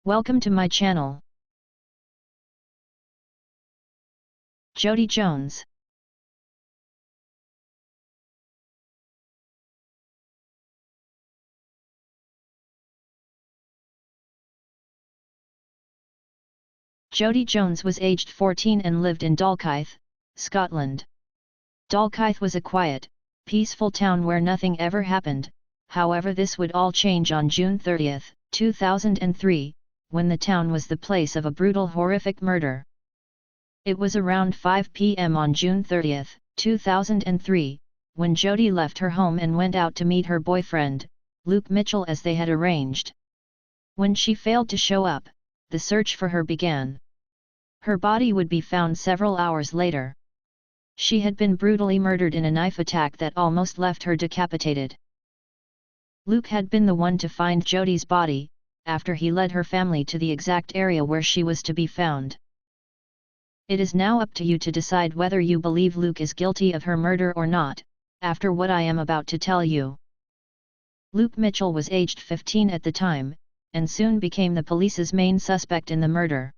Welcome to my channel. Jodi Jones. Jodi Jones was aged 14 and lived in Dalkeith, Scotland. Dalkeith was a quiet, peaceful town where nothing ever happened. However, this would all change on June 30, 2003, when the town was the place of a brutal, horrific murder. It was around 5 p.m. on June 30, 2003, when Jodi left her home and went out to meet her boyfriend, Luke Mitchell, as they had arranged. When she failed to show up, the search for her began. Her body would be found several hours later. She had been brutally murdered in a knife attack that almost left her decapitated. Luke had been the one to find Jodi's body, after he led her family to the exact area where she was to be found. It is now up to you to decide whether you believe Luke is guilty of her murder or not, after what I am about to tell you. Luke Mitchell was aged 15 at the time, and soon became the police's main suspect in the murder.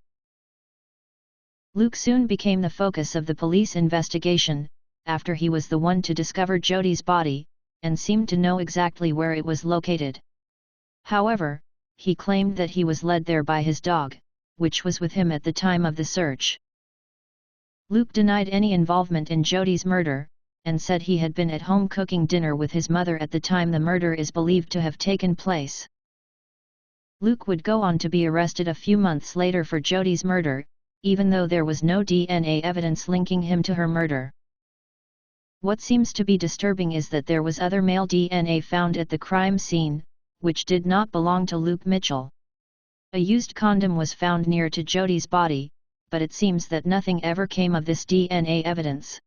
Luke soon became the focus of the police investigation, after he was the one to discover Jodi's body, and seemed to know exactly where it was located. However, he claimed that he was led there by his dog, which was with him at the time of the search. Luke denied any involvement in Jodi's murder, and said he had been at home cooking dinner with his mother at the time the murder is believed to have taken place. Luke would go on to be arrested a few months later for Jodi's murder, even though there was no DNA evidence linking him to her murder. What seems to be disturbing is that there was other male DNA found at the crime scene, which did not belong to Luke Mitchell. A used condom was found near to Jodi's body, but it seems that nothing ever came of this DNA evidence.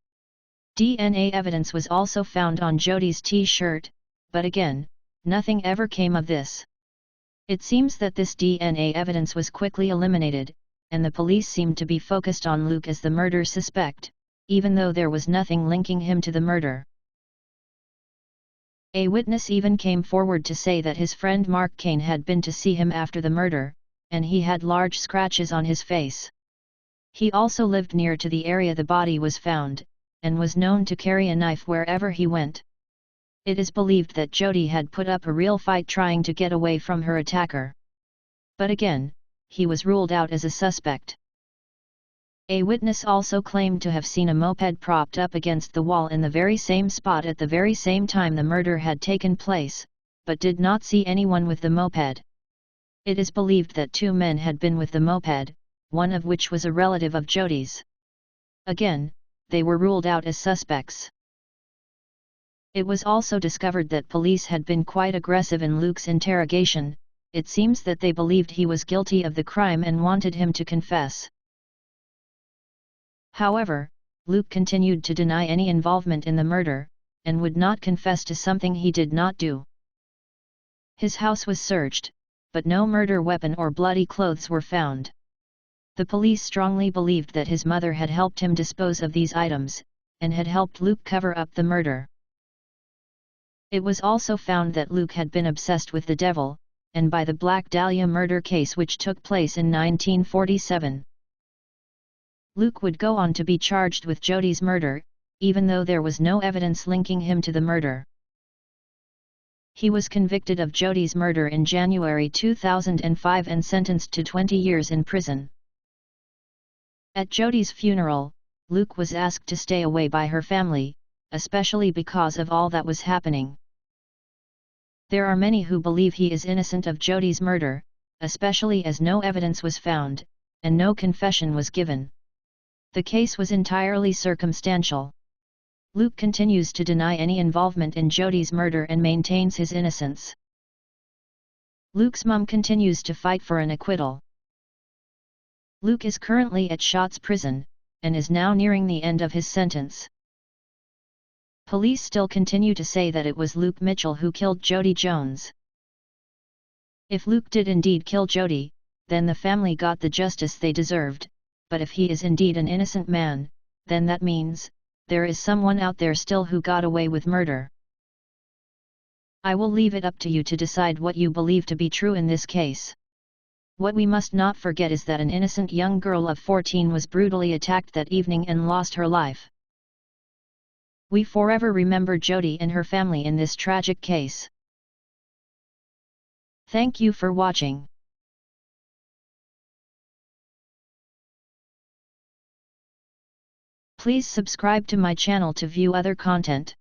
DNA evidence was also found on Jodi's t-shirt, but again, nothing ever came of this. It seems that this DNA evidence was quickly eliminated, and the police seemed to be focused on Luke as the murder suspect, even though there was nothing linking him to the murder. A witness even came forward to say that his friend Mark Kane had been to see him after the murder, and he had large scratches on his face. He also lived near to the area the body was found, and was known to carry a knife wherever he went. It is believed that Jodi had put up a real fight trying to get away from her attacker. But again, he was ruled out as a suspect. A witness also claimed to have seen a moped propped up against the wall in the very same spot at the very same time the murder had taken place, but did not see anyone with the moped. It is believed that two men had been with the moped, one of which was a relative of Jodi's. Again, they were ruled out as suspects. It was also discovered that police had been quite aggressive in Luke's interrogation. It seems that they believed he was guilty of the crime and wanted him to confess. However, Luke continued to deny any involvement in the murder, and would not confess to something he did not do. His house was searched, but no murder weapon or bloody clothes were found. The police strongly believed that his mother had helped him dispose of these items, and had helped Luke cover up the murder. It was also found that Luke had been obsessed with the devil, and by the Black Dahlia murder case which took place in 1947. Luke would go on to be charged with Jodi's murder, even though there was no evidence linking him to the murder. He was convicted of Jodi's murder in January 2005 and sentenced to 20 years in prison. At Jodi's funeral, Luke was asked to stay away by her family, especially because of all that was happening. There are many who believe he is innocent of Jodi's murder, especially as no evidence was found, and no confession was given. The case was entirely circumstantial. Luke continues to deny any involvement in Jodi's murder and maintains his innocence. Luke's mum continues to fight for an acquittal. Luke is currently at Shotts Prison, and is now nearing the end of his sentence. Police still continue to say that it was Luke Mitchell who killed Jodi Jones. If Luke did indeed kill Jodi, then the family got the justice they deserved, but if he is indeed an innocent man, then that means, there is someone out there still who got away with murder. I will leave it up to you to decide what you believe to be true in this case. What we must not forget is that an innocent young girl of 14 was brutally attacked that evening and lost her life. We forever remember Jodi and her family in this tragic case. Thank you for watching. Please subscribe to my channel to view other content.